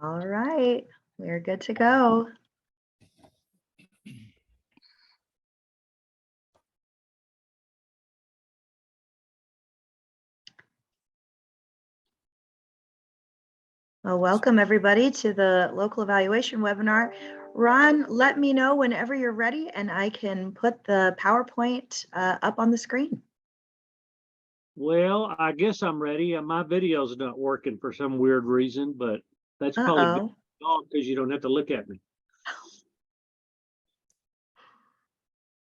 All right, we're good to go. Well, welcome everybody to the local evaluation webinar. Ron, let me know whenever you're ready and I can put the PowerPoint up on the screen. Well, I guess I'm ready. My video's not working for some weird reason, but that's probably because you don't have to look at me.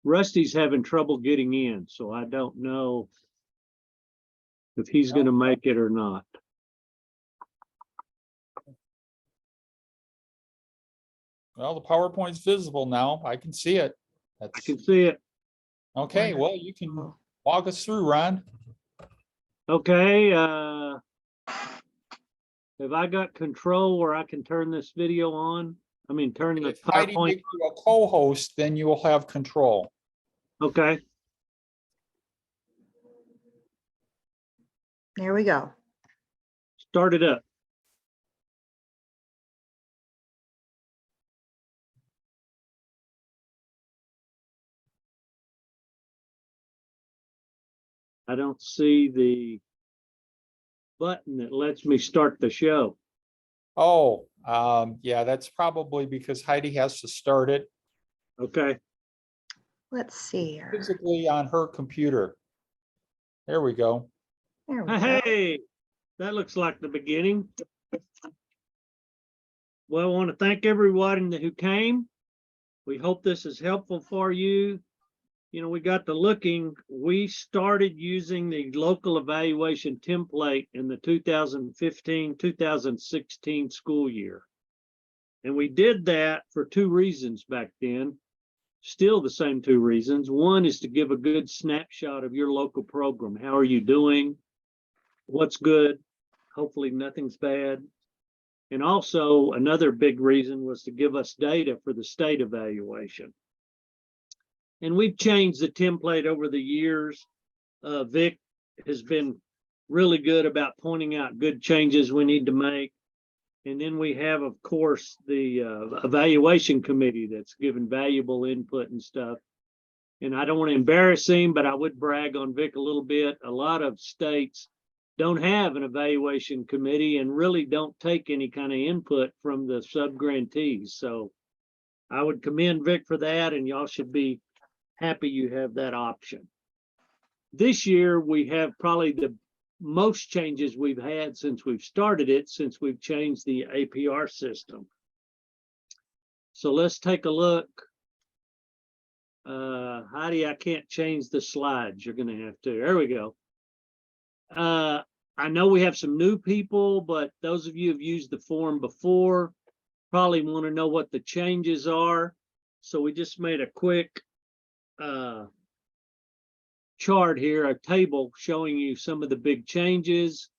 Rusty's having trouble getting in, so I don't know if he's going to make it or not. Well, the PowerPoint's visible now. I can see it. I can see it. Okay, well, you can walk us through, Ron. Okay. Have I got control where I can turn this video on? I mean, turn the If Heidi PowerPoint. makes you a co-host, then you will have control. Okay. There we go. Start it up. I don't see the button that lets me start the show. Oh, yeah, that's probably because Heidi has to start it Okay. Let's see here. physically on her computer. There we go. There we go. Hey, that looks like the beginning. Well, I want to thank everyone who came. We hope this is helpful for you. You know, we got to looking, we started using the local evaluation template in the 2015-2016 school year. And we did that for two reasons back then. Still the same two reasons. One is to give a good snapshot of your local program. How are you doing? What's good? Hopefully nothing's bad. And also another big reason was to give us data for the state evaluation. And we've changed the template over the years. Vic has been really good about pointing out good changes we need to make. And then we have, of course, the evaluation committee that's given valuable input and stuff. And I don't want to embarrass him, but I would brag on Vic a little bit. A lot of states don't have an evaluation committee and really don't take any kind of input from the sub-grantees. So I would commend Vic for that, and y'all should be happy you have that option. This year, we have probably the most changes we've had since we've started it, since we've changed the APR system. So let's take a look. Heidi, I can't change the slides. You're going to have to. There we go. I know we have some new people, but those of you who've used the form before probably want to know what the changes are. So we just made a quick chart here, a table showing you some of the big changes.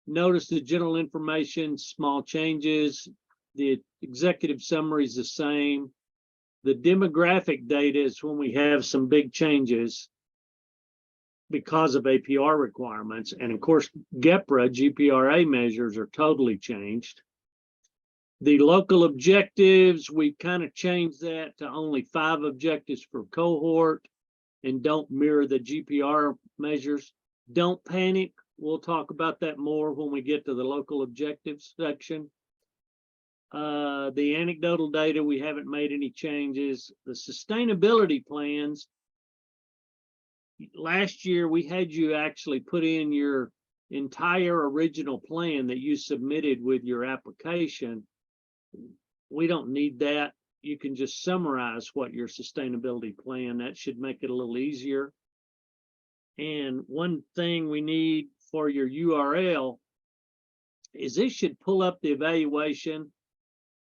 Notice the general information, small changes. The executive summary is the same. The demographic data is when we have some big changes because of APR requirements. And of course, GEPRA, GPRA measures are totally changed. The local objectives, we've kind of changed that to only 5 objectives per cohort and don't mirror the GPR measures. Don't panic. We'll talk about that more when we get to the local objectives section. The anecdotal data, we haven't made any changes. The sustainability plans, last year we had you actually put in your entire original plan that you submitted with your application. We don't need that. You can just summarize what your sustainability plan, that should make it a little easier. And one thing we need for your URL is this should pull up the evaluation.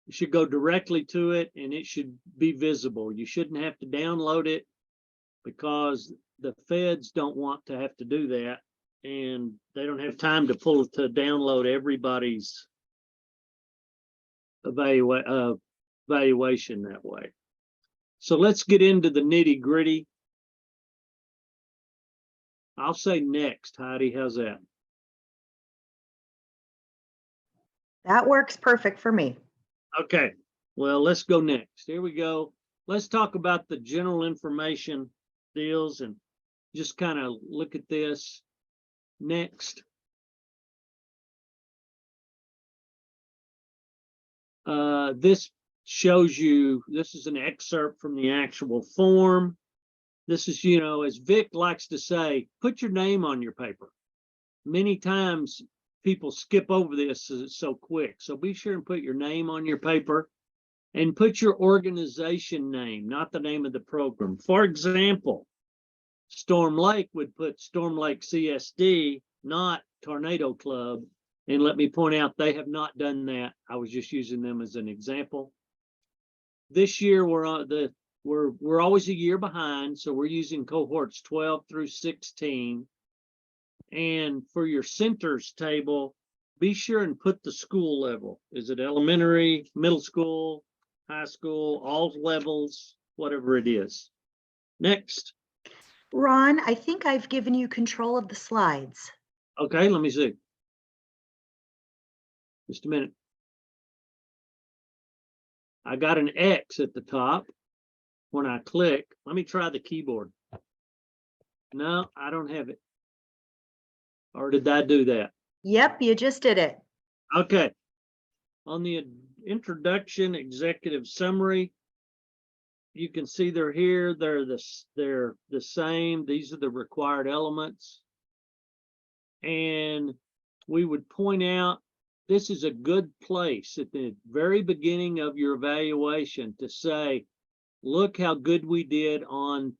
You should go directly to it and it should be visible. You shouldn't have to download it because the feds don't want to have to do that. And they don't have time to download everybody's evaluation that way. So let's get into the nitty gritty. I'll say next, Heidi, how's that? That works perfect for me. Okay, well, let's go next. Here we go. Let's talk about the general information deals and just kind of look at this. Next. This shows you, this is an excerpt from the actual form. This is, you know, as Vic likes to say, put your name on your paper. Many times people skip over this as it's so quick. So be sure and put your name on your paper and put your organization name, not the name of the program. For example, Storm Lake would put Storm Lake CSD, not Tornado Club. And let me point out, they have not done that. I was just using them as an example. This year, we're always a year behind, so we're using cohorts 12 through 16. And for your centers table, be sure and put the school level. Is it elementary, middle school, high school, all levels, whatever it is. Next. Ron, I think I've given you control of the slides. Okay, let me see. Just a minute. I got an X at the top when I click. Let me try the keyboard. No, I don't have it. Or did I do that? Yep, you just did it. Okay. On the introduction executive summary, you can see they're here. They're the same. These are the required elements. And we would point out, this is a good place at the very beginning of your evaluation to say, look how good we did on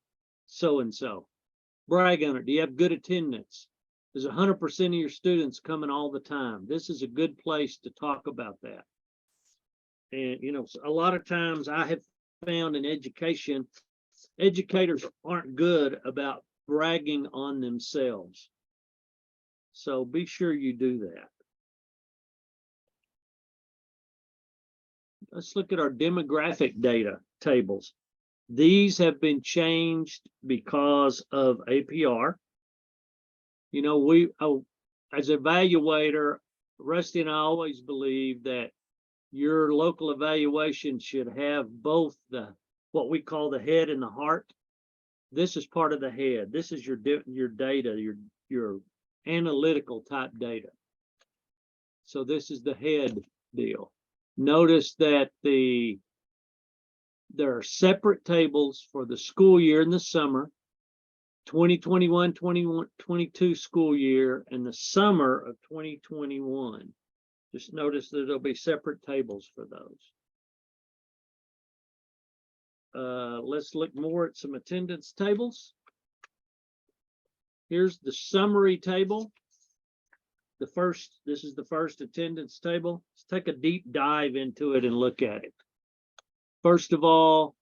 so-and-so. Brag on it. Do you have good attendance? Is 100% of your students coming all the time? This is a good place to talk about that. And, you know, a lot of times I have found in education, educators aren't good about bragging on themselves. So be sure you do that. Let's look at our demographic data tables. These have been changed because of APR. You know, as evaluator, Rusty and I always believe that your local evaluation should have both what we call the head and the heart. This is part of the head. This is your data, your analytical type data. So this is the head deal. Notice that there are separate tables for the school year in the summer, 2021-22 school year, and the summer of 2021. Just notice that there'll be separate tables for those. Let's look more at some attendance tables. Here's the summary table. This is the first attendance table. Let's take a deep dive into it and look at it. First of all,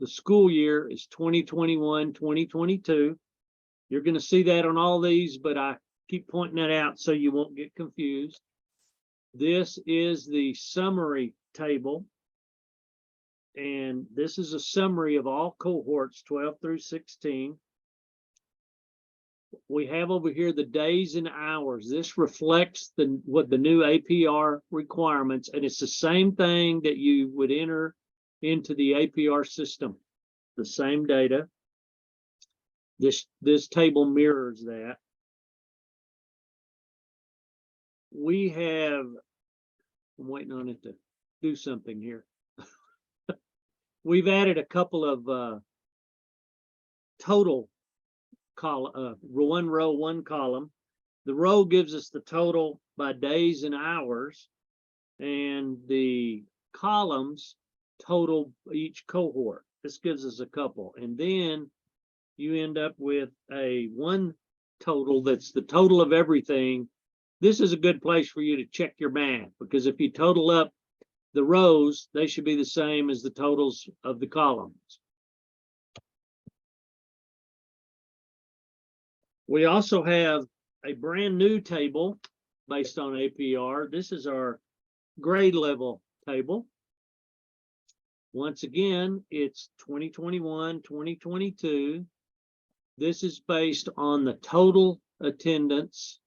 the school year is 2021-2022. You're going to see that on all these, but I keep pointing that out so you won't get confused. This is the summary table. And this is a summary of all cohorts 12 through 16. We have over here the days and hours. This reflects what the new APR requirements, and it's the same thing that you would enter into the APR system, the same data. This table mirrors that. I'm waiting on it to do something here. We've added a couple of total column, one row, one column. The row gives us the total by days and hours, and the columns total each cohort. This gives us a couple, and then you end up with one total that's the total of everything. This is a good place for you to check your math, because if you total up the rows, they should be the same as the totals of the columns. We also have a brand new table based on APR. This is our grade level table. Once again, it's 2021-2022. This is based on the total attendance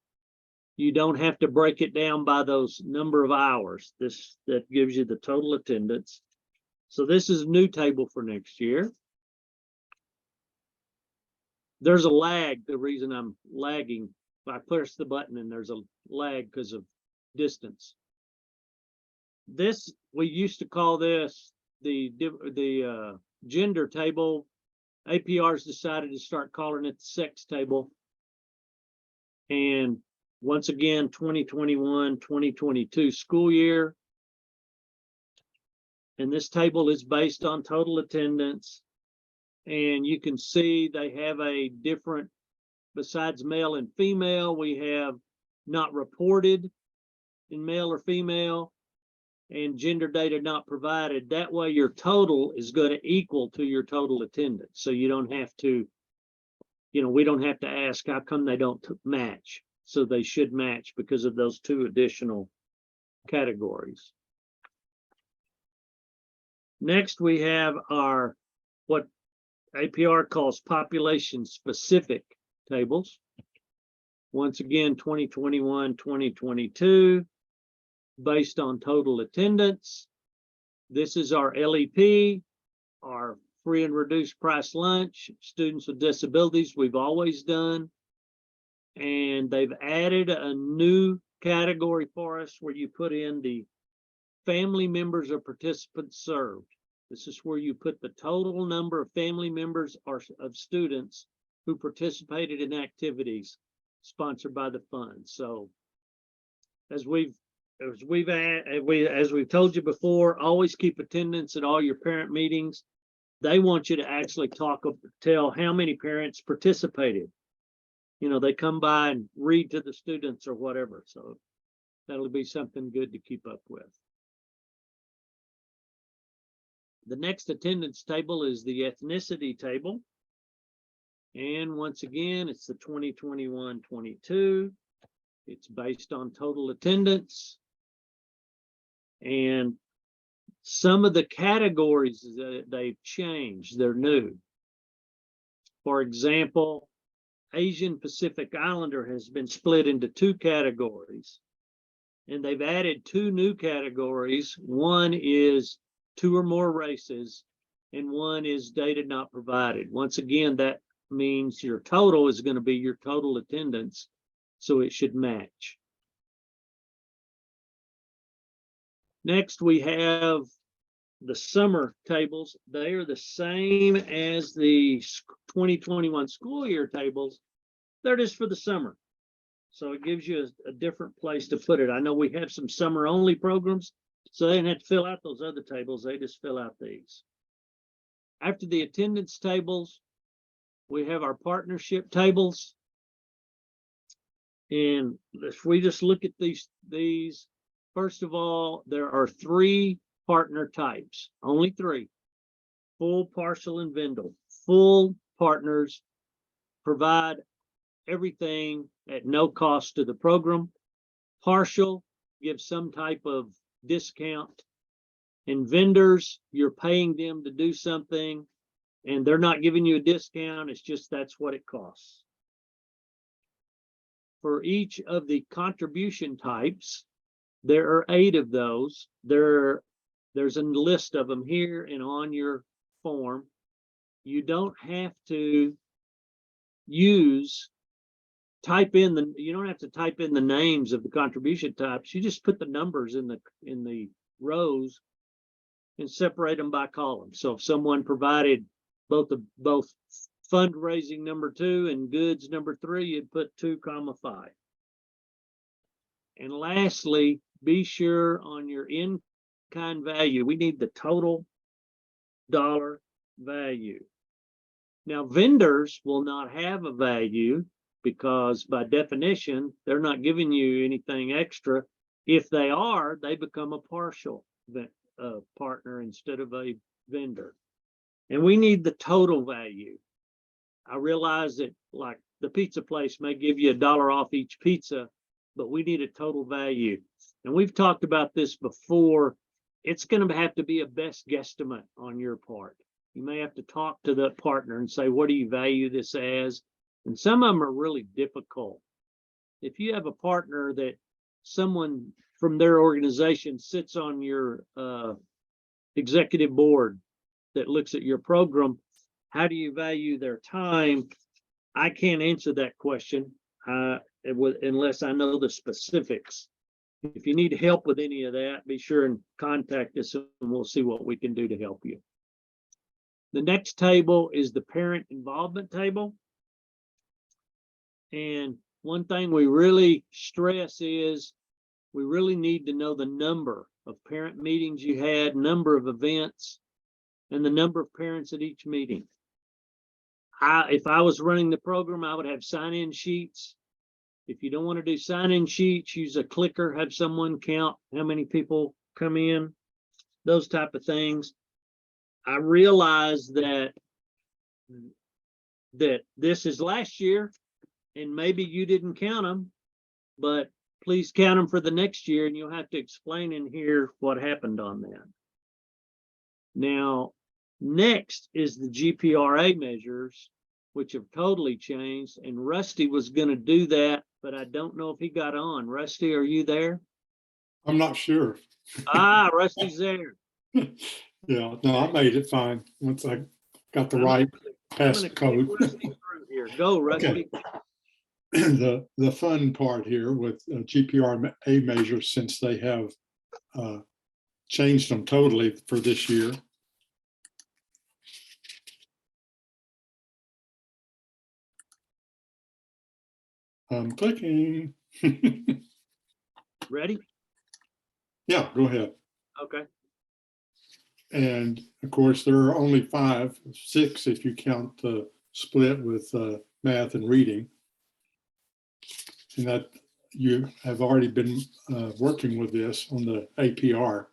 You don't have to break it down by those number of hours. That gives you the total attendance. So this is a new table for next year. There's a lag. The reason I'm lagging, I push the button and there's a lag because of distance. This, we used to call this the gender table. APR's decided to start calling it the sex table. And once again, 2021-2022 school year. And this table is based on total attendance. And you can see they have a different, besides male and female, we have not reported in male or female, and gender data not provided. That way your total is going to equal to your total attendance. So you don't have to, we don't have to ask how come they don't match. So they should match because of those two additional categories. Next, we have our, what APR calls population specific tables. Once again, 2021-2022, based on total attendance. This is our LEP, our free and reduced price lunch, students with disabilities we've always done. And they've added a new category for us where you put in the family members or participants served. This is where you put the total number of family members or of students who participated in activities sponsored by the fund. So as we've told you before, always keep attendance at all your parent meetings. They want you to actually tell how many parents participated. They come by and read to the students or whatever. So that'll be something good to keep up with. The next attendance table is the ethnicity table. And once again, it's the 2021-22. It's based on total attendance. And some of the categories that they've changed, they're new. For example, Asian Pacific Islander has been split into two categories. And they've added two new categories. One is 2 or more races, and one is data not provided. Once again, that means your total is going to be your total attendance, so it should match. Next, we have the summer tables. They are the same as the 2021 school year tables. They're just for the summer. So it gives you a different place to put it. I know we have some summer only programs, so they didn't have to fill out those other tables. They just fill out these. After the attendance tables, we have our partnership tables. And if we just look at these, first of all, there are 3 partner types, only 3: full, partial, and vendor. Full partners provide everything at no cost to the program. Partial gives some type of discount, and vendors, you're paying them to do something and they're not giving you a discount. It's just that's what it costs. For each of the contribution types, there are 8 of those. There's a list of them here and on your form. You don't have to you don't have to type in the names of the contribution types. You just put the numbers in the rows and separate them by column. So if someone provided both fundraising number 2 and goods number 3, you'd put 2, 5. And lastly, be sure on your in-kind value, we need the total dollar value. Now, vendors will not have a value because by definition, they're not giving you anything extra. If they are, they become a partial partner instead of a vendor. And we need the total value. I realize that like the pizza place may give you $1 off each pizza, but we need a total value. And we've talked about this before. It's going to have to be a best guesstimate on your part. You may have to talk to the partner and say, what do you value this as? And some of them are really difficult. if you have a partner that someone from their organization sits on your executive board that looks at your program, how do you value their time? I can't answer that question unless I know the specifics. If you need help with any of that, be sure and contact us and we'll see what we can do to help you. The next table is the parent involvement table. And one thing we really stress is we really need to know the number of parent meetings you had, number of events, and the number of parents at each meeting. If I was running the program, I would have sign-in sheets. If you don't want to do sign-in sheets, use a clicker, have someone count how many people come in, those type of things. I realize that this is last year and maybe you didn't count them, but please count them for the next year and you'll have to explain in here what happened on that. Now, next is the GPRA measures, which have totally changed, and Rusty was going to do that, but I don't know if he got on. Rusty, are you there? I'm not sure. Ah, Rusty's there. Yeah, no, I made it fine once I got the right passcode. Here, go, Rusty. Okay. The fun part here with GPRA measures, since they have changed them totally for this year. I'm clicking. Ready? Yeah, go ahead. Okay. And of course, there are only 6 if you count the split with math and reading. And that you have already been working with this on the APR.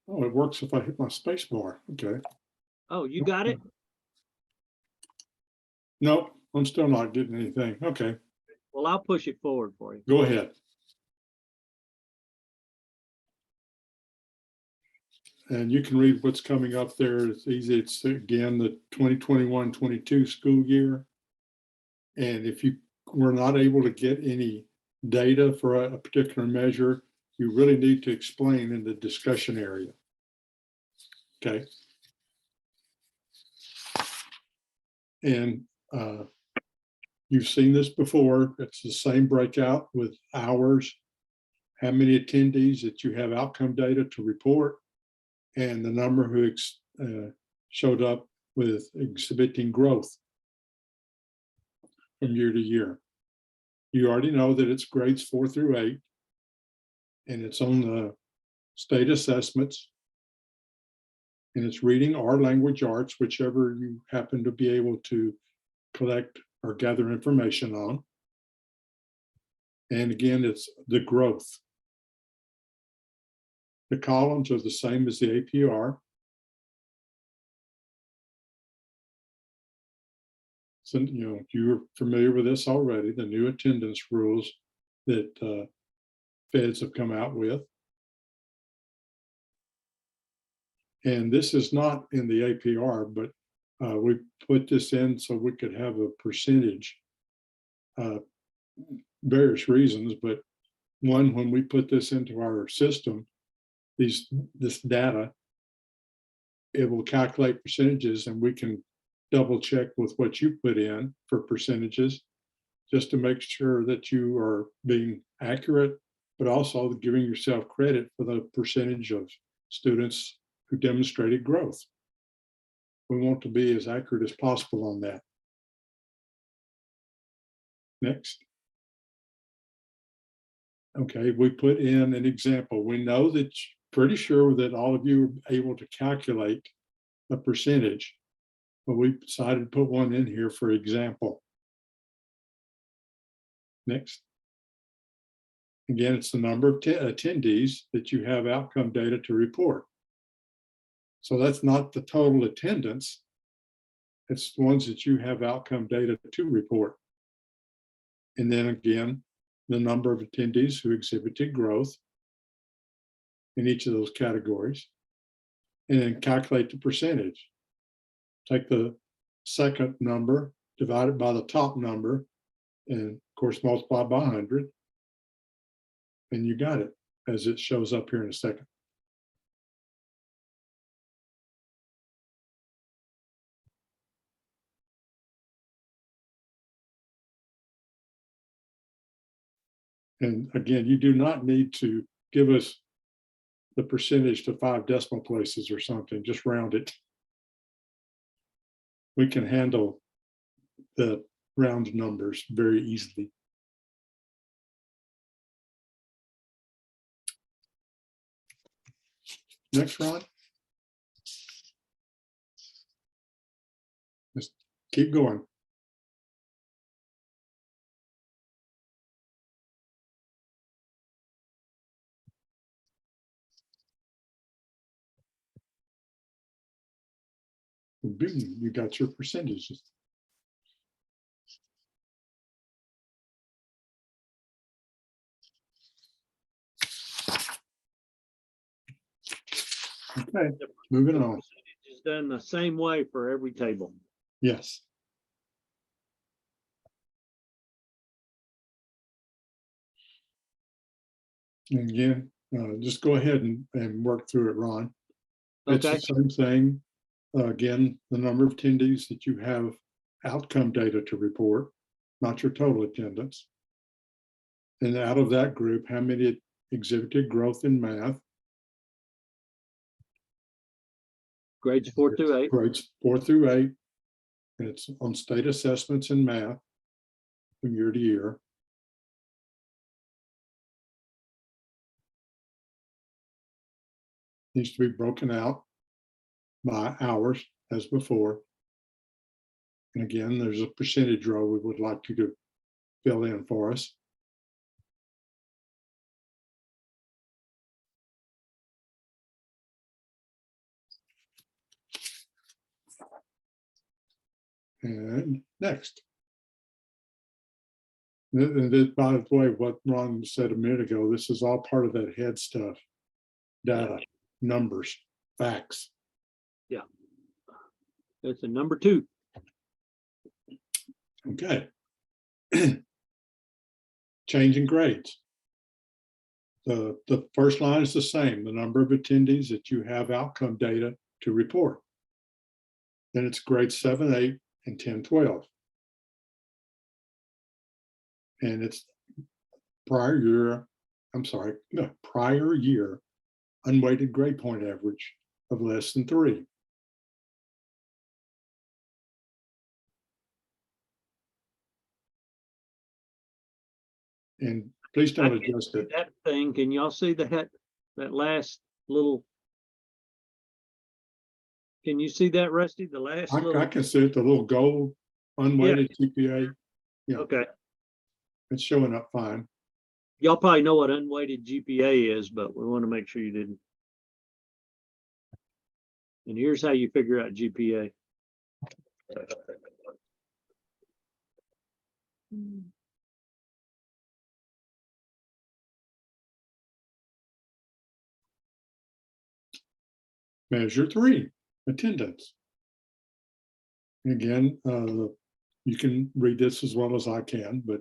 Oh, it works if I hit my space bar. Okay. Oh, you got it? Nope, I'm still not getting anything. Okay, Well, I'll push it forward for you. go ahead. And you can read what's coming up there. It's easy. It's again the 2021-22 school year. And if you were not able to get any data for a particular measure, you really need to explain in the discussion area. Okay. And you've seen this before. It's the same breakout with hours, how many attendees that you have outcome data to report, and the number who showed up with exhibiting growth from year to year. You already know that it's grades 4 through 8, and it's on the state assessments, and it's reading or language arts, whichever you happen to be able to collect or gather information on. And again, it's the growth. The columns are the same as the APR. So, you're familiar with this already, the new attendance rules that feds have come out with. And this is not in the APR, but we put this in so we could have a percentage, various reasons, but one, when we put this into our system, this data, it will calculate percentages and we can double check with what you put in for percentages, just to make sure that you are being accurate, but also giving yourself credit for the percentage of students who demonstrated growth. We want to be as accurate as possible on that. Next. Okay, we put in an example. We know that pretty sure that all of you are able to calculate a percentage, but we decided to put one in here for example. Next. Again, it's the number of attendees that you have outcome data to report. So that's not the total attendance. It's the ones that you have outcome data to report. And then again, the number of attendees who exhibited growth in each of those categories, and then calculate the percentage. Take the second number, divide it by the top number, and of course multiply by 100. And you got it, as it shows up here in a second. And again, you do not need to give us the percentage to 5 decimal places or something, just round it. We can handle the round numbers very easily. Next, Ron. Just keep going. Boom, you got your percentages. Okay, moving on. It's done the same way for every table. Yes. And again, just go ahead and work through it, Ron. It's Okay, the same thing. Again, the number of attendees that you have outcome data to report, not your total attendance. And out of that group, how many exhibited growth in math? grades 4 through 8. Grades 4 through 8. And it's on state assessments in math from year to year. Needs to be broken out by hours as before. And again, there's a percentage row we would like you to fill in for us. And next. And this, by the way, what Ron said a minute ago, this is all part of that head stuff. Data, numbers, facts. That's a number 2. Okay. Changing grades. The first line is the same, the number of attendees that you have outcome data to report. Then it's grades 7, 8, and 10, 12. And it's prior year unweighted grade point average of less than 3. And please don't adjust it. That thing, can y'all see that last little? Can you see that, Rusty? The last I little, can see it, the little gold unweighted GPA. Yeah, okay. it's showing up fine. Y'all probably know what unweighted GPA is, but we want to make sure you didn't. And here's how you figure out GPA. Measure 3, attendance. Again, you can read this as well as I can, but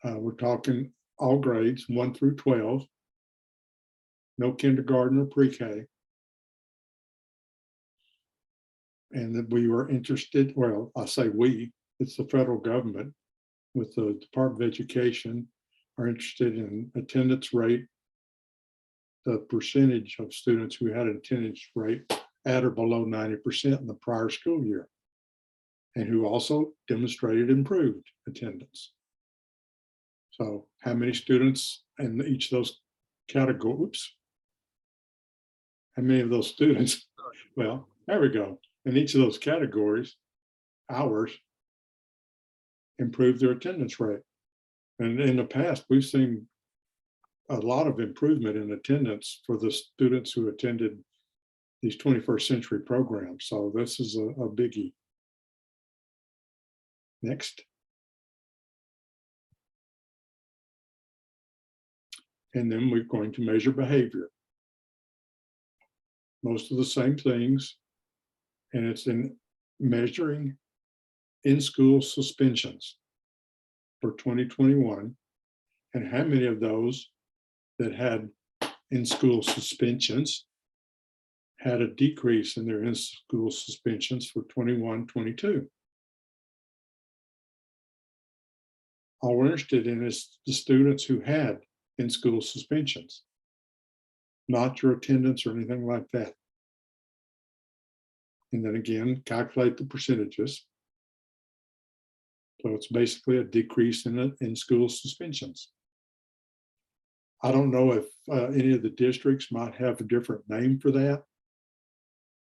we're talking all grades 1 through 12, no kindergarten or pre-K. And that we were interested, well, I say we, it's the federal government with the Department of Education are interested in attendance rate, the percentage of students who had an attendance rate at or below 90% in the prior school year, and who also demonstrated improved attendance. So how many students in each of those categories? How many of those students? Well, there we go. In each of those categories, hours improved their attendance rate. And in the past, we've seen a lot of improvement in attendance for the students who attended these 21st century programs. So this is a biggie. Next. And then we're going to measure behavior. Most of the same things. And it's in measuring in-school suspensions for 2021, and how many of those that had in-school suspensions had a decrease in their in-school suspensions for 21-22. All we're interested in is the students who had in-school suspensions, not your attendance or anything like that. And then again, calculate the percentages. So it's basically a decrease in school suspensions. I don't know if any of the districts might have a different name for that,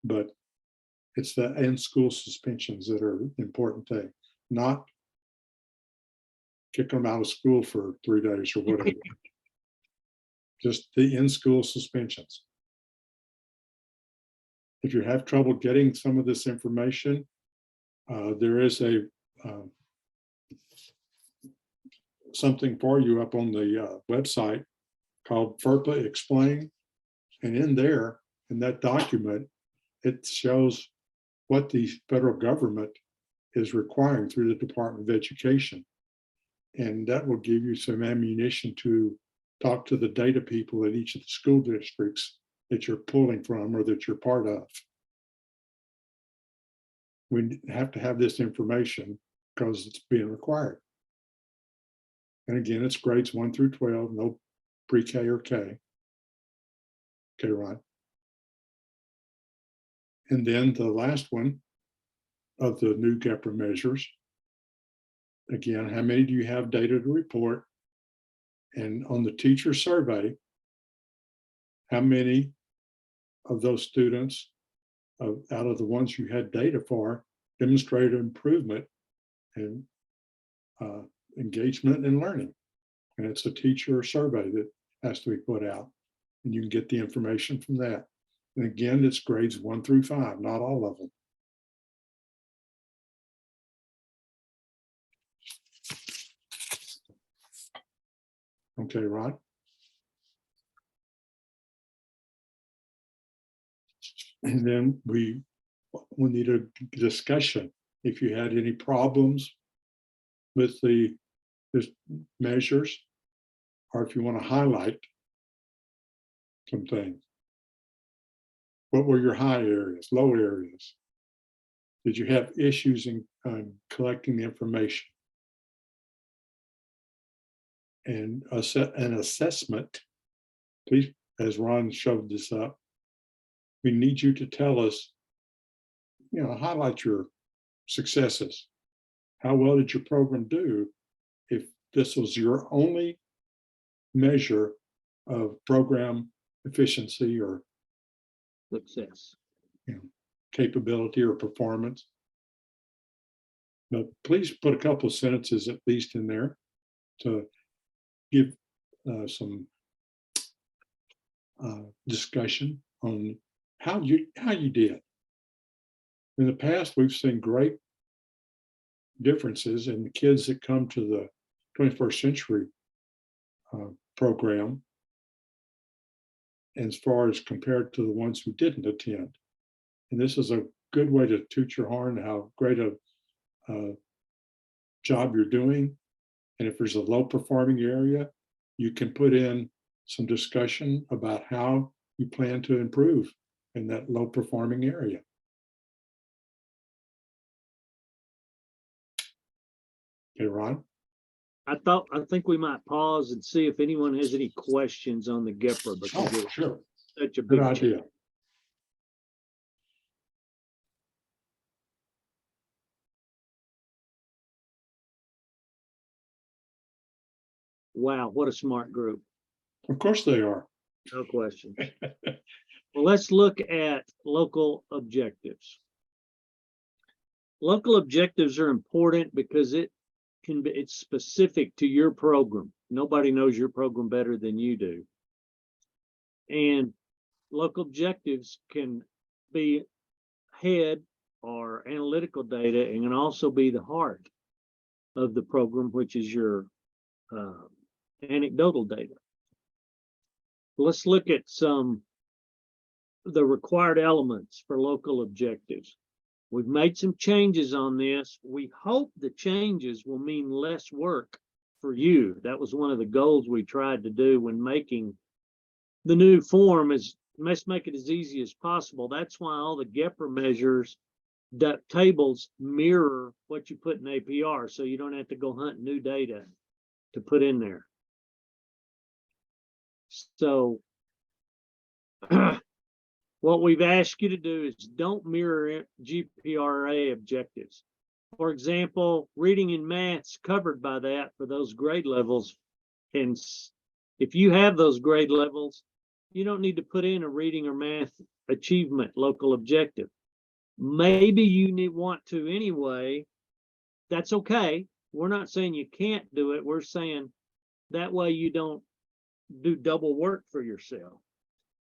but it's the in-school suspensions that are the important thing, not kicking them out of school for 3 days or whatever. Just the in-school suspensions. If you have trouble getting some of this information, there is a something for you up on the website called FERPA Explain. And in there, in that document, it shows what the federal government is requiring through the Department of Education. And that will give you some ammunition to talk to the data people at each of the school districts that you're pulling from or that you're part of. We have to have this information because it's being required. And again, it's grades 1 through 12, no pre-K or K. Okay, Ron. And then the last one of the new GEPRA measures. Again, how many do you have data to report? And on the teacher survey, how many of those students out of the ones you had data for demonstrated improvement in engagement and learning? And it's a teacher survey that has to be put out, and you can get the information from that. And again, it's grades 1 through 5, not all of them. Okay, Ron. And then we need a discussion. If you had any problems with the measures, or if you want to highlight some things. What were your high areas, low areas? Did you have issues in collecting the information? And an assessment, please, as Ron showed this up, we need you to tell us, highlight your successes. How well did your program do if this was your only measure of program efficiency or Success. Capability or performance? But please put a couple of sentences at least in there to give some discussion on how you did. In the past, we've seen great differences in the kids that come to the 21st century program as far as compared to the ones who didn't attend. And this is a good way to toot your horn how great a job you're doing. And if there's a low performing area, you can put in some discussion about how you plan to improve in that low performing area. Okay, Ron? I think we might pause and see if anyone has any questions on the GEPRA, because it's Sure. such a Good big idea. Wow, what a smart group. Of course they are. No question. Well, let's look at local objectives. Local objectives are important because it's specific to your program. Nobody knows your program better than you do. And local objectives can be head or analytical data and can also be the heart of the program, which is your anecdotal data. Let's look at the required elements for local objectives. We've made some changes on this. We hope the changes will mean less work for you. That was one of the goals we tried to do when making the new form, is let's make it as easy as possible. That's why all the GEPR measures, tables mirror what you put in APR, so you don't have to go hunt new data to put in there. So what we've asked you to do is don't mirror GPRA objectives. For example, reading and math's covered by that for those grade levels. And if you have those grade levels, you don't need to put in a reading or math achievement local objective. Maybe you want to anyway. That's okay. We're not saying you can't do it. We're saying that way you don't do double work for yourself.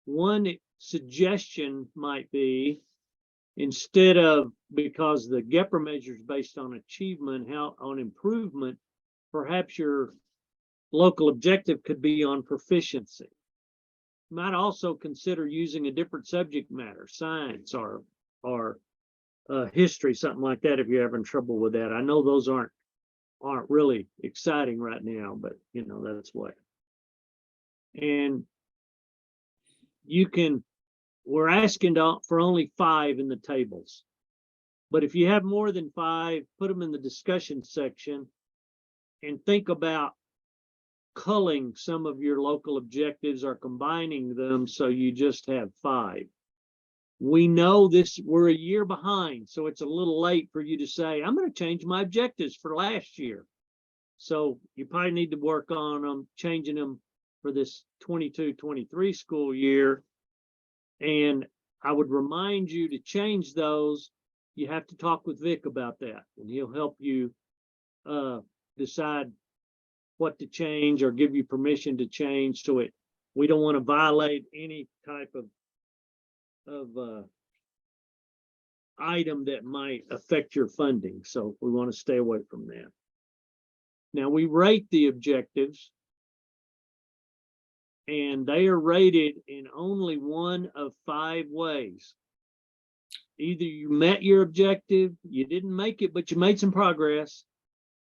One suggestion might be, instead of, because the GEPR measure is based on achievement, how on improvement, perhaps your local objective could be on proficiency. You might also consider using a different subject matter, science or history, something like that, if you're having trouble with that. I know those aren't really exciting right now, but you know, that's what. And we're asking for only 5 in the tables. But if you have more than 5, put them in the discussion section and think about culling some of your local objectives or combining them so you just have 5. We know we're a year behind, so it's a little late for you to say, I'm going to change my objectives for last year. So you probably need to work on them, changing them for this 22-23 school year. And I would remind you to change those. You have to talk with Vic about that, and he'll help you decide what to change or give you permission to change. So we don't want to violate any type of item that might affect your funding. So we want to stay away from that. Now we rate the objectives, and they are rated in only one of 5 ways. Either you met your objective, you didn't make it, but you made some progress.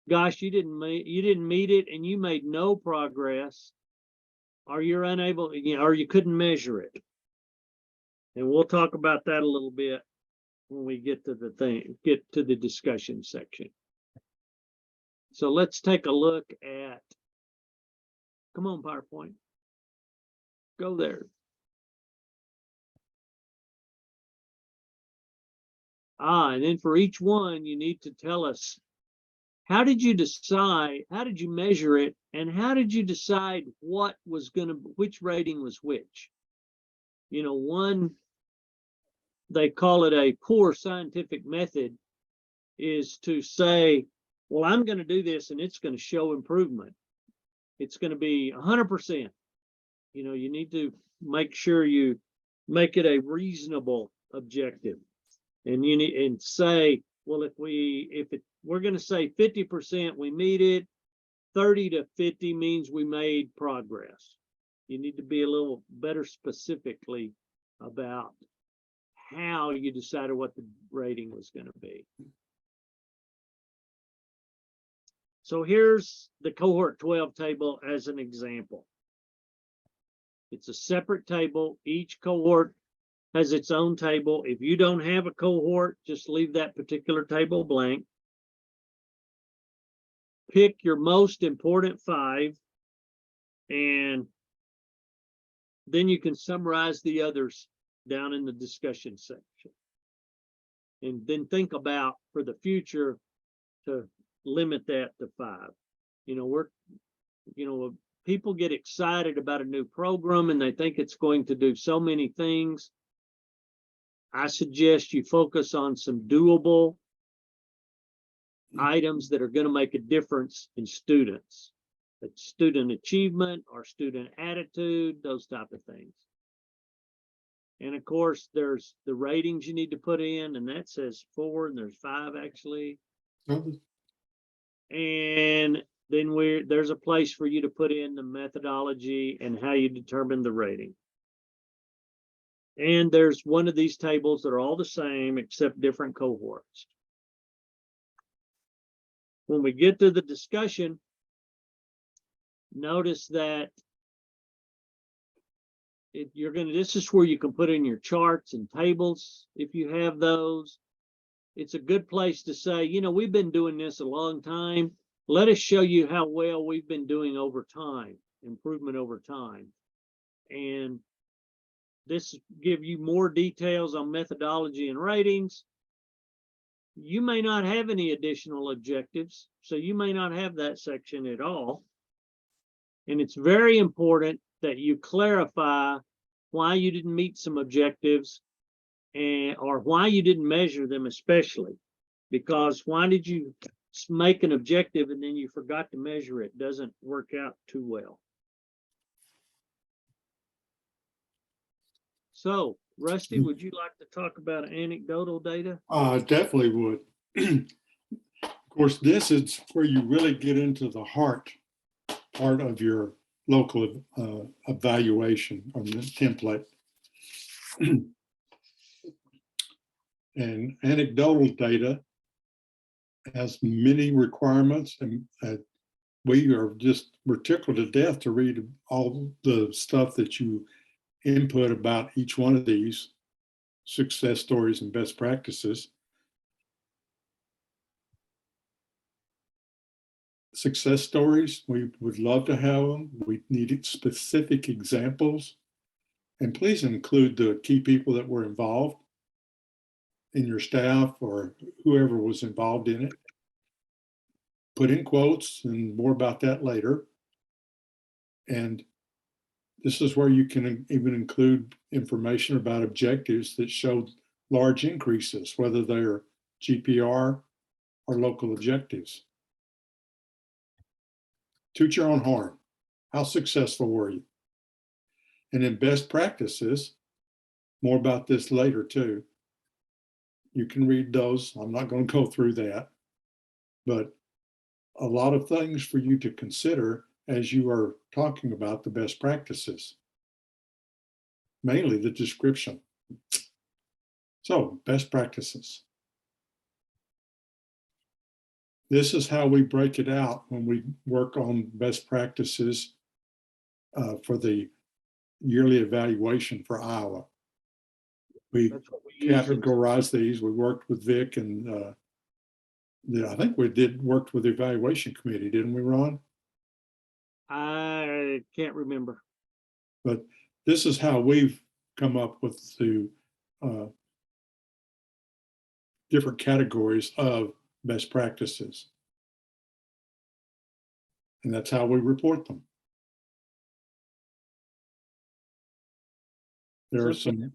Gosh, you didn't meet it and you made no progress, or you're unable, or you couldn't measure it. And we'll talk about that a little bit when we get to the discussion section. So let's take a look at, come on, PowerPoint. Go there. And then for each one, you need to tell us, how did you decide, how did you measure it, and how did you decide which rating was which? You know, one, they call it a poor scientific method, is to say, well, I'm going to do this and it's going to show improvement. It's going to be 100%. You know, you need to make sure you make it a reasonable objective. And you need, and say, well, we're going to say 50%, we meet it. 30 to 50 means we made progress. You need to be a little better specifically about how you decided what the rating was going to be. So here's the cohort 12 table as an example. It's a separate table. Each cohort has its own table. If you don't have a cohort, just leave that particular table blank. Pick your most important 5, and then you can summarize the others down in the discussion section. And then think about, for the future, to limit that to 5. You know, people get excited about a new program and they think it's going to do so many things. I suggest you focus on some doable items that are going to make a difference in students, student achievement or student attitude, those type of things. And of course, there's the ratings you need to put in, and that says 4, and there's 5 actually. And then there's a place for you to put in the methodology and how you determine the rating. And there's one of these tables that are all the same except different cohorts. When we get to the discussion, notice that this is where you can put in your charts and tables if you have those. It's a good place to say, you know, we've been doing this a long time. Let us show you how well we've been doing over time, improvement over time. And this give you more details on methodology and ratings. You may not have any additional objectives, so you may not have that section at all. And it's very important that you clarify why you didn't meet some objectives or why you didn't measure them, especially because why did you make an objective and then you forgot to measure it? Doesn't work out too well. So, Rusty, would you like to talk about anecdotal data? Definitely would. Of course, this is where you really get into the part of your local evaluation on the template. And anecdotal data has many requirements, and we're tickled to death to read all the stuff that you input about each one of these success stories and best practices. Success stories, we would love to have them. We needed specific examples. And please include the key people that were involved in your staff or whoever was involved in it. Put in quotes, and more about that later. And this is where you can even include information about objectives that showed large increases, whether they're GPR or local objectives. Toot your own horn. How successful were you? And in best practices, more about this later too. You can read those. I'm not going to go through that, but a lot of things for you to consider as you are talking about the best practices, mainly the description. So, best practices. This is how we break it out when we work on best practices for the yearly evaluation for Iowa. We categorize these. We worked with Vic and I think we worked with the evaluation committee, didn't we, Ron? I can't remember. But this is how we've come up with the different categories of best practices. And that's how we report them. There are some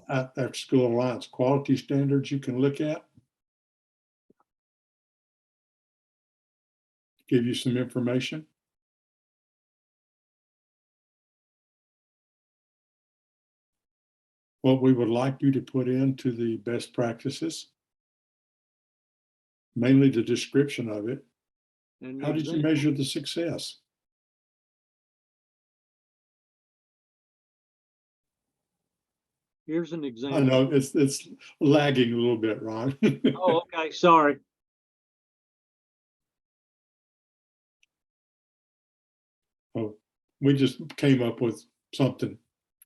after school alliance quality standards you can look at. Give you some information. What we would like you to put into the best practices, mainly the description of it. And How did you measure the success? Here's an I example. know it's lagging a little bit, Ron. Oh, okay, sorry. Oh, we just came up with something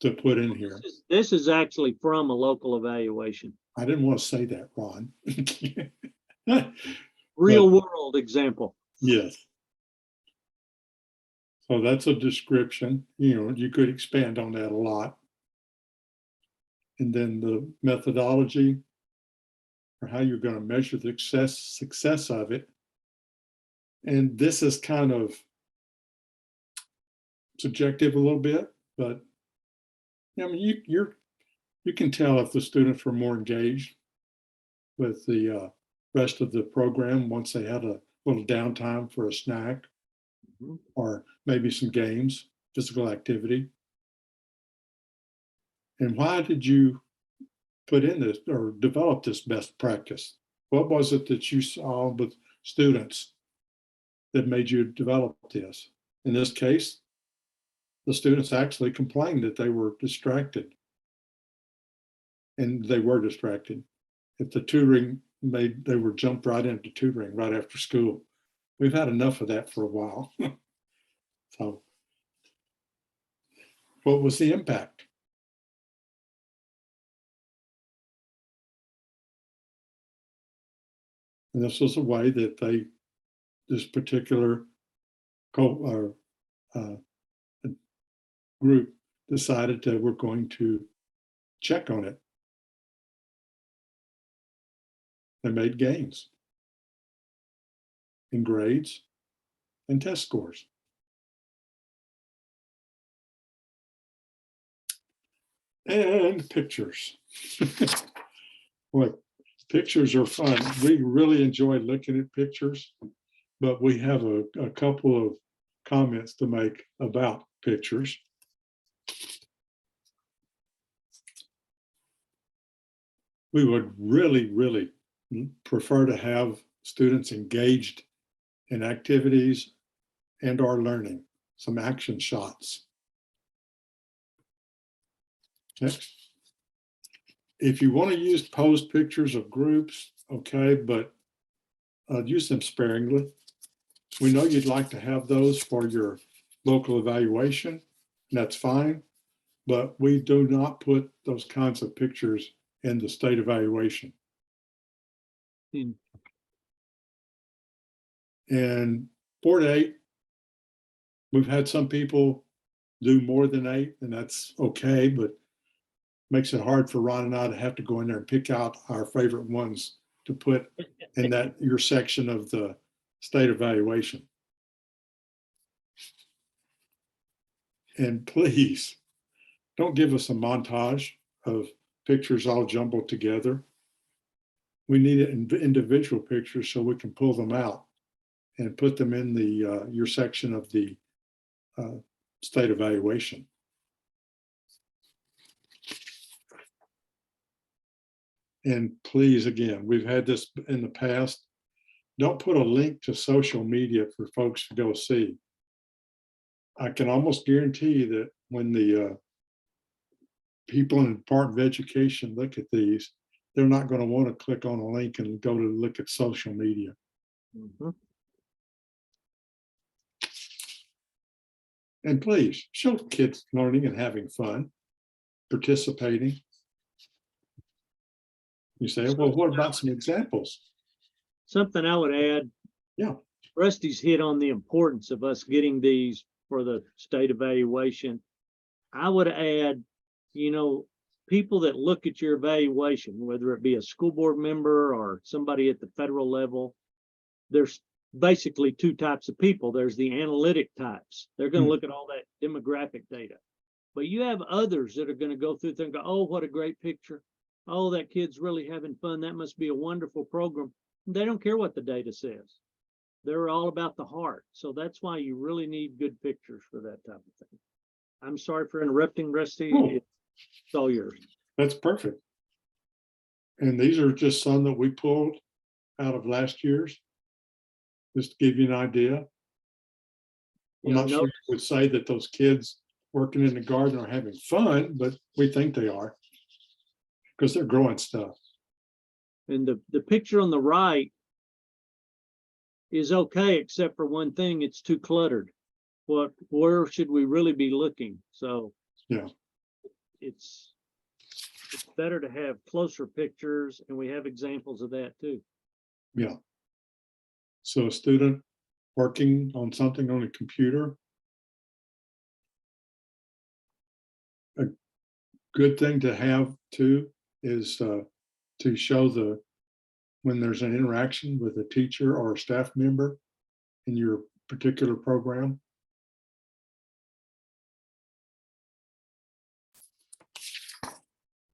to put in here. This is actually from a local evaluation. I didn't want to say that, Ron. Real world example. Yes. So that's a description. You know, you could expand on that a lot. And then the methodology, or how you're going to measure the success of it. And this is kind of subjective a little bit, but I mean, you can tell if the students were more engaged with the rest of the program once they had a little downtime for a snack, or maybe some games, physical activity. And why did you put in this or develop this best practice? What was it that you saw with students that made you develop this? In this case, the students actually complained that they were distracted and they were distracted. If the tutoring they were jumped right into tutoring right after school. We've had enough of that for a while. So what was the impact? And this was a way that this particular group decided that we're going to check on it. They made gains in grades and test scores. And pictures. Boy, pictures are fun. We really enjoy looking at pictures, but we have a couple of comments to make about pictures. We would really prefer to have students engaged in activities and or learning, some action shots. Okay. If you want to use posed pictures of groups, okay, but use them sparingly. We know you'd like to have those for your local evaluation, and that's fine, but we do not put those kinds of pictures in the state evaluation. And 4 to 8, we've had some people do more than 8, and that's okay, but makes it hard for Ron and I to have to go in there and pick out our favorite ones to put in that your section of the state evaluation. And please don't give us a montage of pictures all jumbled together. We need it in individual pictures so we can pull them out and put them in the your section of the state evaluation. And please, again, we've had this in the past. Don't put a link to social media for folks to go see. I can almost guarantee that when the people in the Department of Education look at these, they're not going to want to click on a link and go to look at social media. Mm-hmm. And please show kids learning and having fun, participating. You say, well, what about some examples? Something I would add. Yeah. Rusty's hit on the importance of us getting these for the state evaluation. I would add, you know, people that look at your evaluation, whether it be a school board member or somebody at the federal level, there's basically 2 types of people. There's the analytic types. They're going to look at all that demographic data. But you have others that are going to go through and go, oh, what a great picture. Oh, that kid's really having fun. That must be a wonderful program. They don't care what the data says. They're all about the heart. So that's why you really need good pictures for that type of thing. I'm sorry for interrupting, Rusty. It's all yours. That's perfect. And these are just some that we pulled out of last year's, just to give you an idea. I'm not sure you would say that those kids working in the garden are having fun, but we think they are because they're growing stuff. And the picture on the right is okay, except for one thing, it's too cluttered. Where should we really be looking? So yeah, it's better to have closer pictures, and we have examples of that too. Yeah. So a student working on something on a computer, a good thing to have too is to show when there's an interaction with a teacher or a staff member in your particular program.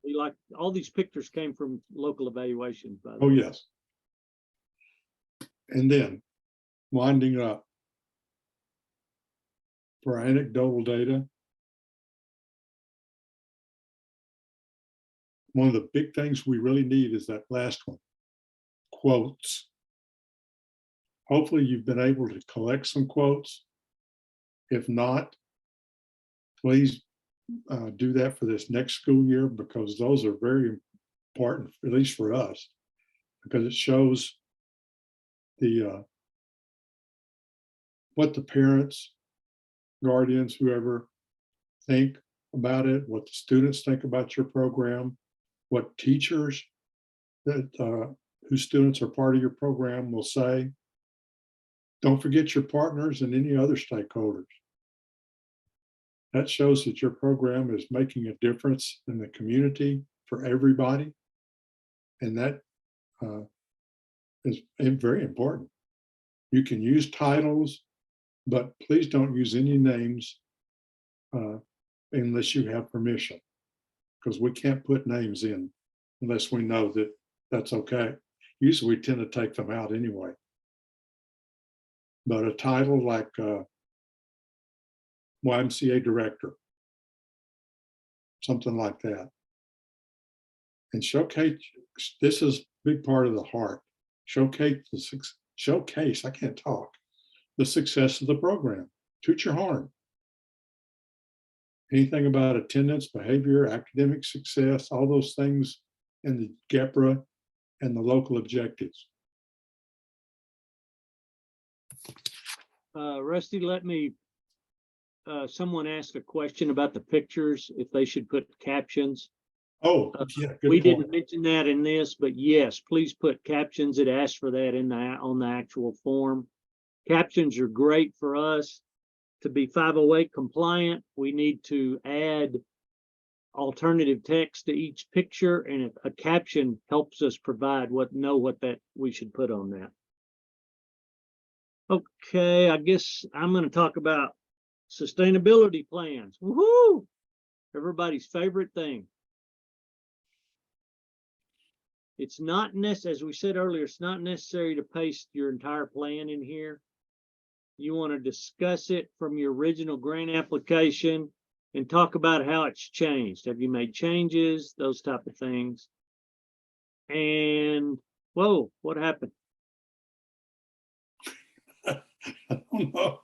We like all these pictures came from local evaluations, by the Oh, way. yes. And then winding up for anecdotal data. One of the big things we really need is that last one, quotes. Hopefully you've been able to collect some quotes. If not, please do that for this next school year, because those are very important, at least for us, because it shows the what the parents, guardians, whoever think about it, what the students think about your program, what teachers that whose students are part of your program will say. Don't forget your partners and any other stakeholders. That shows that your program is making a difference in the community for everybody. And that is very important. You can use titles, but please don't use any names unless you have permission, because we can't put names in unless we know that that's okay. Usually we tend to take them out anyway. But a title like YMCA director, something like that. And showcase, this is a big part of the heart. Showcase, I can't talk, the success of the program. Toot your horn. Anything about attendance, behavior, academic success, all those things in the GEPRA and the local objectives. Rusty, let me, someone asked a question about the pictures, if they should put captions. Oh, yeah, good We point. didn't mention that in this, but yes, please put captions. It asks for that in the, on the actual form. Captions are great for us to be 508 compliant. We need to add alternative text to each picture, and a caption helps us provide what that we should put on that. Okay, I guess I'm going to talk about sustainability plans. Woohoo! Everybody's favorite thing. It's not necessary, as we said earlier, it's not necessary to paste your entire plan in here. You want to discuss it from your original grant application and talk about how it's changed. Have you made changes? Those type of things. And whoa, what happened? I don't know.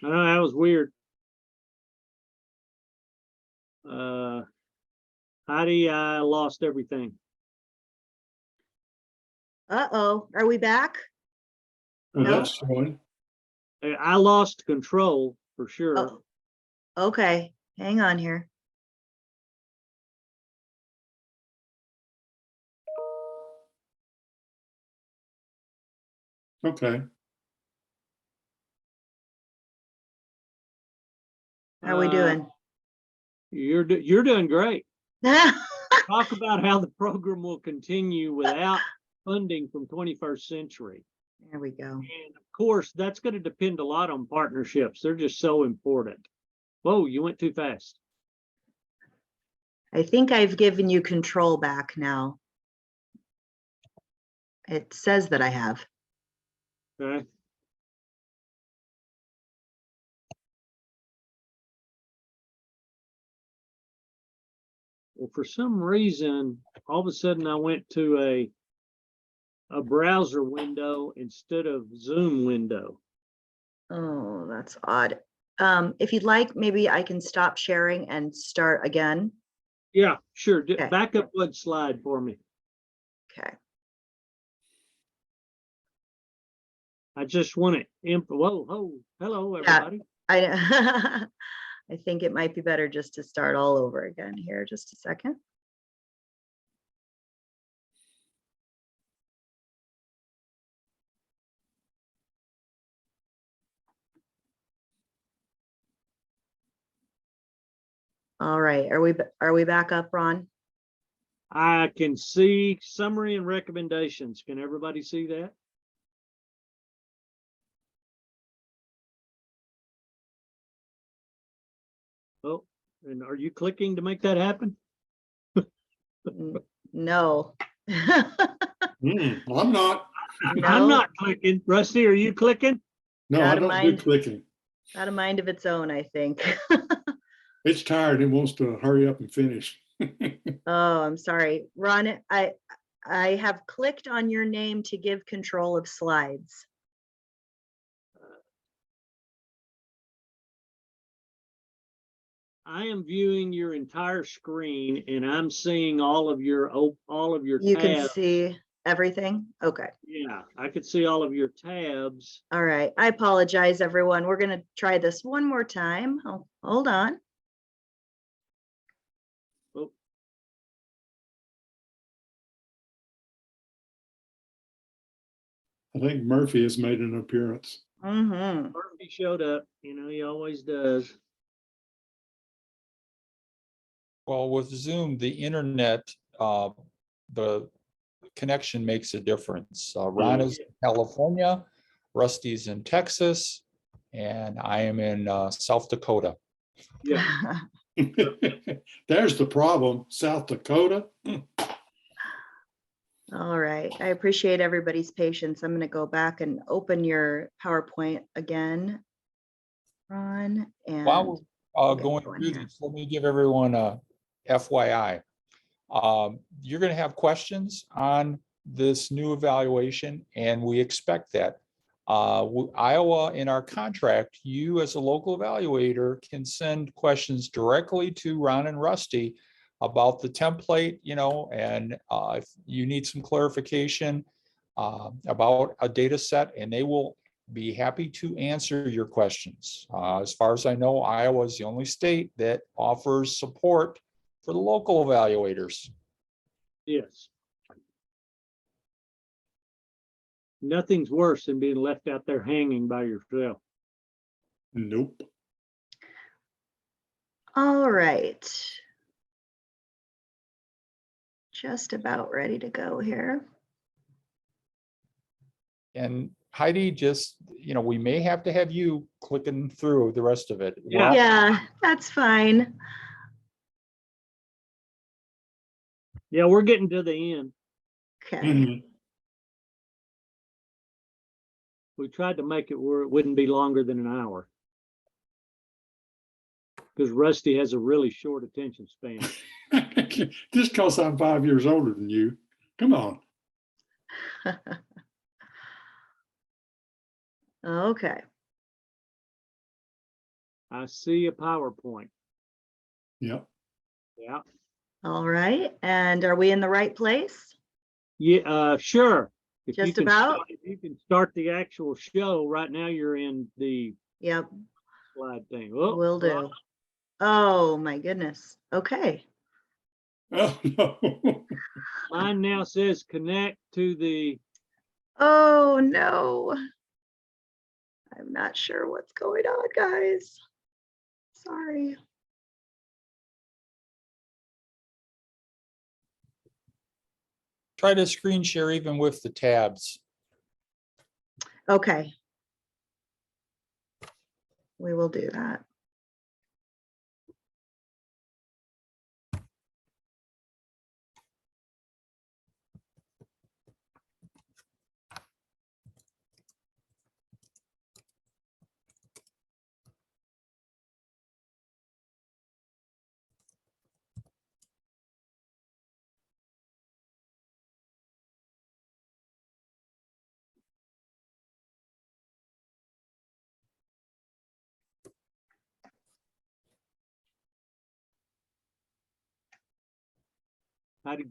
I know that was weird. Heidi, I lost everything. Uh-oh, are we back? Oh, No. that's showing. I lost control for sure. Oh, okay, hang on here. Okay. How are we doing? You're doing great. Talk about how the program will continue without funding from 21st Century. There we go. And of course, that's going to depend a lot on partnerships. They're just so important. Whoa, you went too fast. I think I've given you control back now. It says that I have. Okay. Well, for some reason, all of a sudden I went to a browser window instead of Zoom window. Oh, that's odd. If you'd like, maybe I can stop sharing and start again. Yeah, sure. Okay. Back up one slide for me. Okay. I just want to whoa, hello everybody. I I think it might be better just to start all over again here. Just a second. All right, are we back up, Ron? I can see summary and recommendations. Can everybody see that? Oh, and are you clicking to make that happen? No. I'm not. I'm No. not clicking. Rusty, are you clicking? No, Got I a don't do mind. clicking. Got a mind of its own, I think. It's tired. It wants to hurry up and finish. Oh, I'm sorry. Ron, I have clicked on your name to give control of slides. I am viewing your entire screen and I'm seeing all of your You can tabs. see everything? Okay. Yeah, I could see all of your tabs. All right. I apologize, everyone. We're going to try this one more time. Hold on. Oh, I think Murphy has made an appearance. Mm-hmm. Murphy showed up, you know, he always does. Well, with Zoom, the internet, the connection makes a difference. Ron is in California, Rusty's in Texas, and I am in South Dakota. Yeah, There's the problem, South Dakota. All right. I appreciate everybody's patience. I'm going to go back and open your PowerPoint again, Ron, and While we're get going going through here. this, let me give everyone a FYI. You're going to have questions on this new evaluation, and we expect that. Iowa, in our contract, you as a local evaluator can send questions directly to Ron and Rusty about the template, you know, and if you need some clarification about a data set, and they will be happy to answer your questions. As far as I know, Iowa is the only state that offers support for the local evaluators. yes. Nothing's worse than being left out there hanging by yourself. Nope. All right. Just about ready to go here. And Heidi, just, you know, we may have to have you clicking through the rest of it. Yeah. Yeah, that's fine. Yeah, we're getting to the end. Okay. Mhm. We tried to make it where it wouldn't be longer than an hour. Because Rusty has a really short attention span. Just because I'm 5 years older than you. Come on. Okay. I see a PowerPoint. Yep. Yeah. All right. And are we in the right place? Yeah, sure. If you Just can about? start- if you can start the actual show, right now you're in the Yep, slide thing. Oh, will do. Oh, my goodness. Okay. Oh, no. mine now says connect to the, Oh, no. I'm not sure what's going on, guys. Sorry. Try to screen share even with the tabs. Okay. We will do that. how do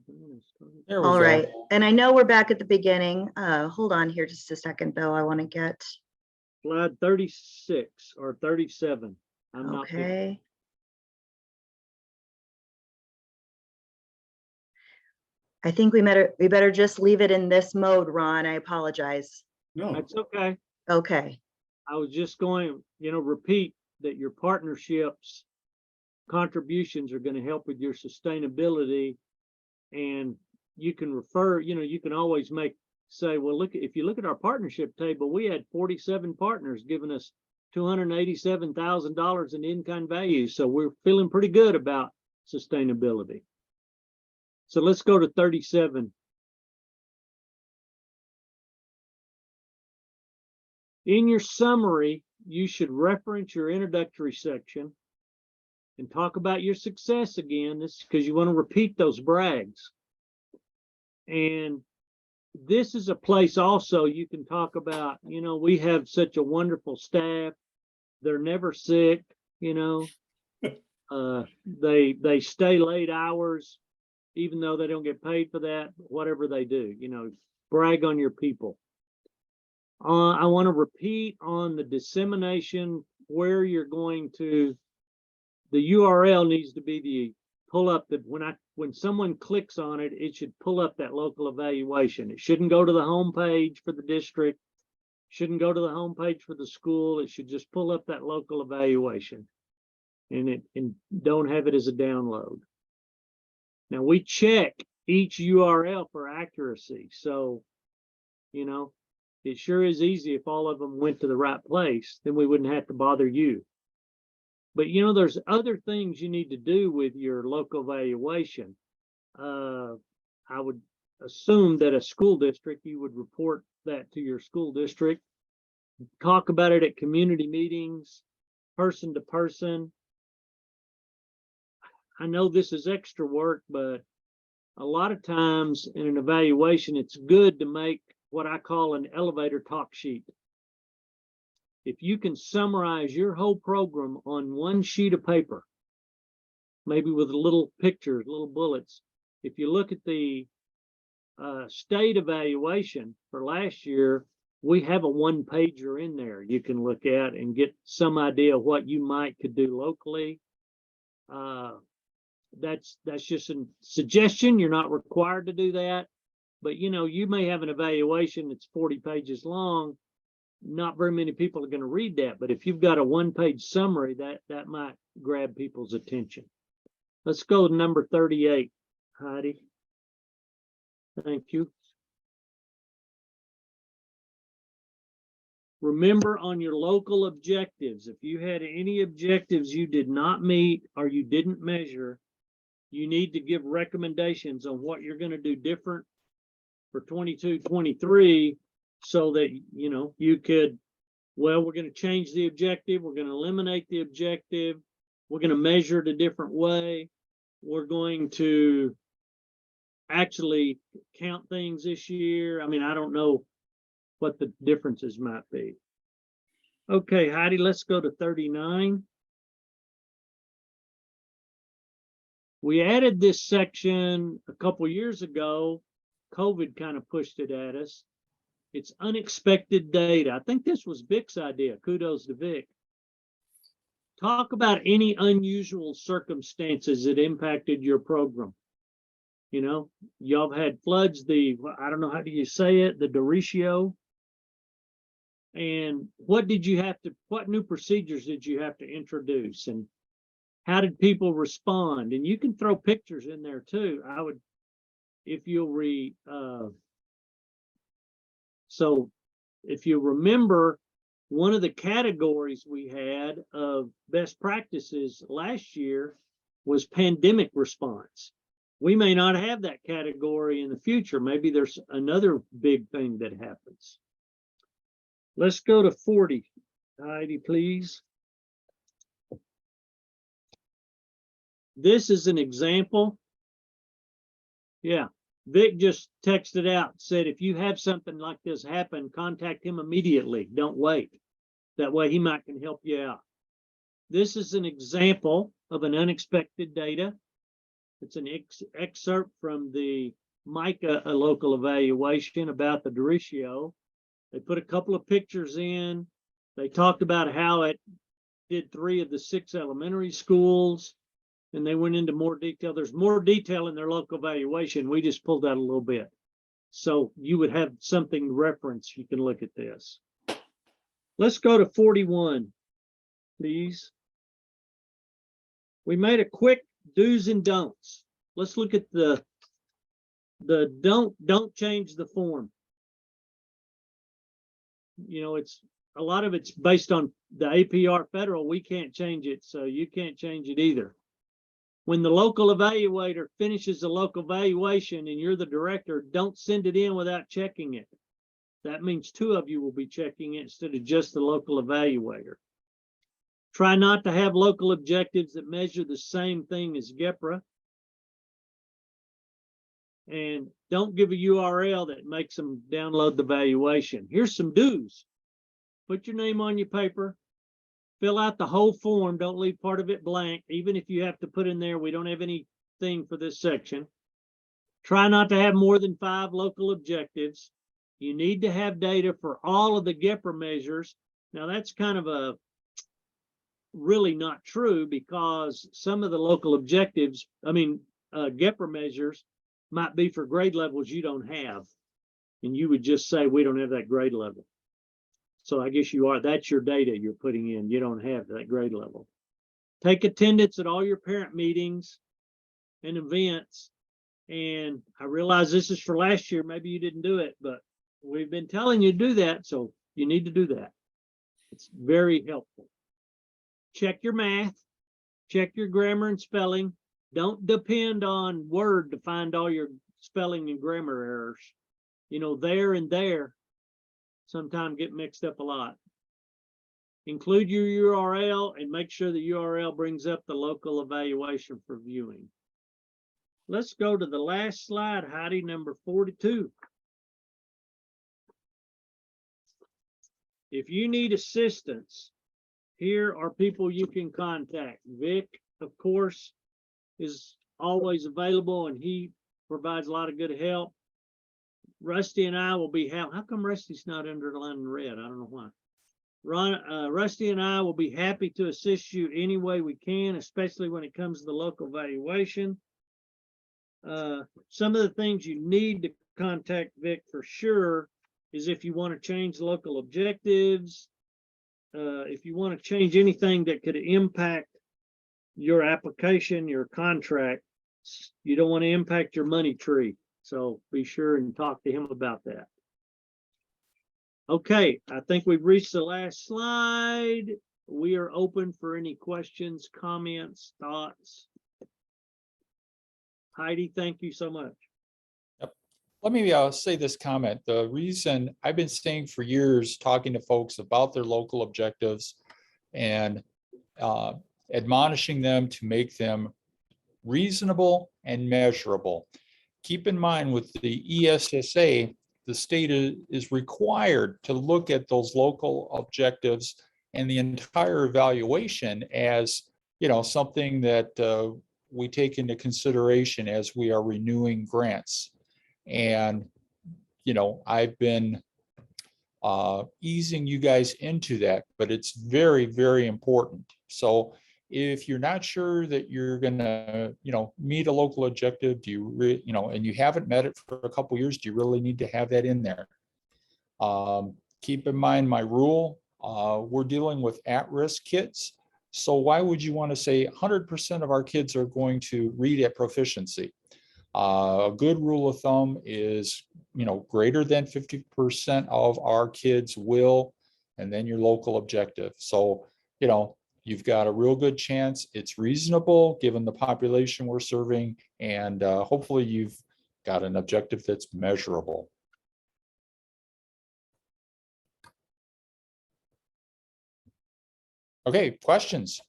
There we All go. right. And I know we're back at the beginning. Hold on here just a second, though. I want to get, slide 36 or 37. I'm not picking. okay. I think we better just leave it in this mode, Ron. I apologize. No. That's okay. Okay. I was just going, repeat that your partnerships contributions are going to help with your sustainability. And you can refer, you can always say, well, if you look at our partnership table, we had 47 partners giving us $287,000 in in-kind value. So we're feeling pretty good about sustainability. So let's go to 37. In your summary, you should reference your introductory section and talk about your success again. This is because you want to repeat those brags. And this is a place also you can talk about, we have such a wonderful staff. They're never sick, They stay late hours, even though they don't get paid for that, whatever they do, brag on your people. I want to repeat on the dissemination where you're going to, the URL needs to be the pull up that when someone clicks on it, it should pull up that local evaluation. It shouldn't go to the home page for the district, shouldn't go to the home page for the school. It should just pull up that local evaluation and don't have it as a download. Now we check each URL for accuracy. So, it sure is easy if all of them went to the right place, then we wouldn't have to bother you. But there's other things you need to do with your local evaluation. I would assume that a school district, you would report that to your school district, talk about it at community meetings, person to person. I know this is extra work, but a lot of times in an evaluation, it's good to make what I call an elevator talk sheet. If you can summarize your whole program on one sheet of paper, maybe with little pictures, little bullets. If you look at the state evaluation for last year, we have a one-pager in there you can look at and get some idea of what you could do locally. That's just a suggestion. You're not required to do that, but you may have an evaluation that's 40 pages long. Not very many people are going to read that, but if you've got a one-page summary, that might grab people's attention. Let's go to number 38, Heidi. Thank you. Remember on your local objectives, if you had any objectives you did not meet or you didn't measure, you need to give recommendations on what you're going to do different for 22, 23, so that, you could, we're going to change the objective. We're going to eliminate the objective. We're going to measure it a different way. We're going to actually count things this year. I mean, I don't know what the differences might be. Okay, Heidi, let's go to 39. We added this section a couple years ago. COVID kind of pushed it at us. It's unexpected data. I think this was Vic's idea. Kudos to Vic. Talk about any unusual circumstances that impacted your program. Y'all had floods, I don't know, how do you say it? The derecho. And what new procedures did you have to introduce? And how did people respond? And you can throw pictures in there too. If you'll so if you remember, one of the categories we had of best practices last year was pandemic response. We may not have that category in the future. Maybe there's another big thing that happens. Let's go to 40. Heidi, please. This is an example. Yeah. Vic just texted out, said, if you have something like this happen, contact him immediately. Don't wait. That way he can help you out. This is an example of an unexpected data. It's an excerpt from the MICA local evaluation about the derecho. They put a couple of pictures in. They talked about how it did 3 of the 6 elementary schools. And they went into more detail. There's more detail in their local evaluation. We just pulled out a little bit. So you would have something to reference. You can look at this. Let's go to 41, please. We made a quick do's and don'ts. Let's look at the don't change the form. It's a lot of it's based on the APR federal. We can't change it, so you can't change it either. When the local evaluator finishes the local evaluation and you're the director, don't send it in without checking it. That means 2 of you will be checking it instead of just the local evaluator. Try not to have local objectives that measure the same thing as GEPRA. And don't give a URL that makes them download the evaluation. Here's some do's. Put your name on your paper. Fill out the whole form. Don't leave part of it blank, even if you have to put in there, we don't have anything for this section. Try not to have more than 5 local objectives. You need to have data for all of the GEPR measures. Now that's kind of a really not true, because some of the local objectives, GEPR measures might be for grade levels you don't have. And you would just say, we don't have that grade level. So I guess that's your data you're putting in. You don't have that grade level. Take attendance at all your parent meetings and events. And I realize this is for last year. Maybe you didn't do it, but we've been telling you to do that. So you need to do that. It's very helpful. Check your math, check your grammar and spelling. Don't depend on Word to find all your spelling and grammar errors. There and there sometimes get mixed up a lot. Include your URL and make sure the URL brings up the local evaluation for viewing. Let's go to the last slide, Heidi, number 42. If you need assistance, here are people you can contact. Vic, of course, is always available, and he provides a lot of good help. Rusty and I will be how come Rusty's not underlined in red? I don't know why. Rusty and I will be happy to assist you any way we can, especially when it comes to the local evaluation. Some of the things you need to contact Vic for sure is if you want to change local objectives, if you want to change anything that could impact your application, your contract. You don't want to impact your money tree. So be sure and talk to him about that. Okay, I think we've reached the last slide. We are open for any questions, comments, thoughts. Heidi, thank you so much. Yep. Let me say this comment. The reason I've been saying for years, talking to folks about their local objectives and admonishing them to make them reasonable and measurable. Keep in mind with the ESSA, the state is required to look at those local objectives and the entire evaluation as, something that we take into consideration as we are renewing grants. And, I've been easing you guys into that, but it's very, very important. So if you're not sure that you're gonna, meet a local objective, and you haven't met it for a couple of years, do you really need to have that in there? Keep in mind my rule, we're dealing with at-risk kids. So why would you want to say 100% of our kids are going to read at proficiency? A good rule of thumb is, greater than 50% of our kids will, and then your local objective. So, you've got a real good chance it's reasonable given the population we're serving, and hopefully you've got an objective that's measurable. Okay, questions?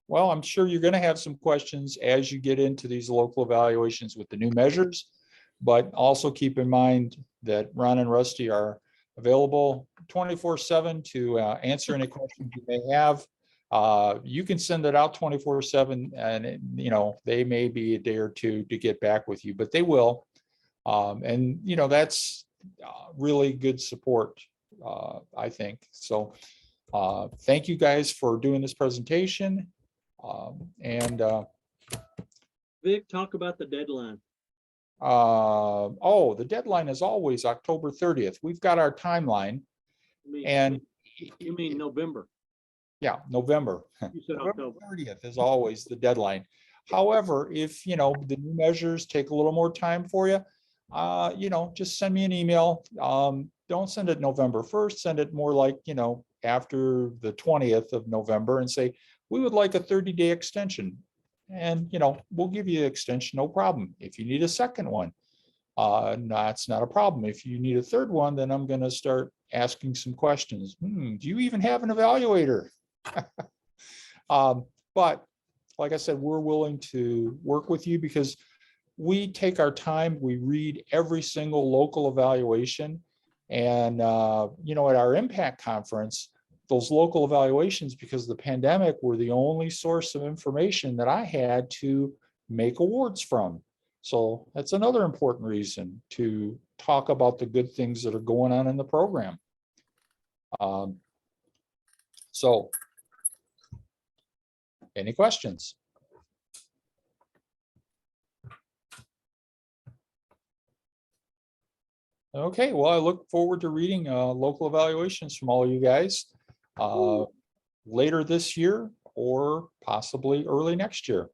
Well, I'm sure you're going to have some questions as you get into these local evaluations with the new measures, but also keep in mind that Ron and Rusty are available 24/7 to answer any questions you may have. You can send it out 24/7, and they may be a day or two to get back with you, but they will. And that's really good support, I think. So thank you guys for doing this presentation. Vic, talk about the deadline. The deadline is always October 30th. We've got our timeline. You mean November? Yeah, November. You said November October. 30th is always the deadline. However, if the new measures take a little more time for you, just send me an email. Don't send it November 1st, send it more like, after the 20th of November and say, we would like a 30-day extension. And, we'll give you an extension, no problem. If you need a second one, no, it's not a problem. If you need a third one, then I'm going to start asking some questions. Do you even have an evaluator? But like I said, we're willing to work with you because we take our time. We read every single local evaluation. And, at our impact conference, those local evaluations, because of the pandemic, were the only source of information that I had to make awards from. So that's another important reason to talk about the good things that are going on in the program. So any questions? Okay, well, I look forward to reading local evaluations from all of you guys later this year or possibly early next year.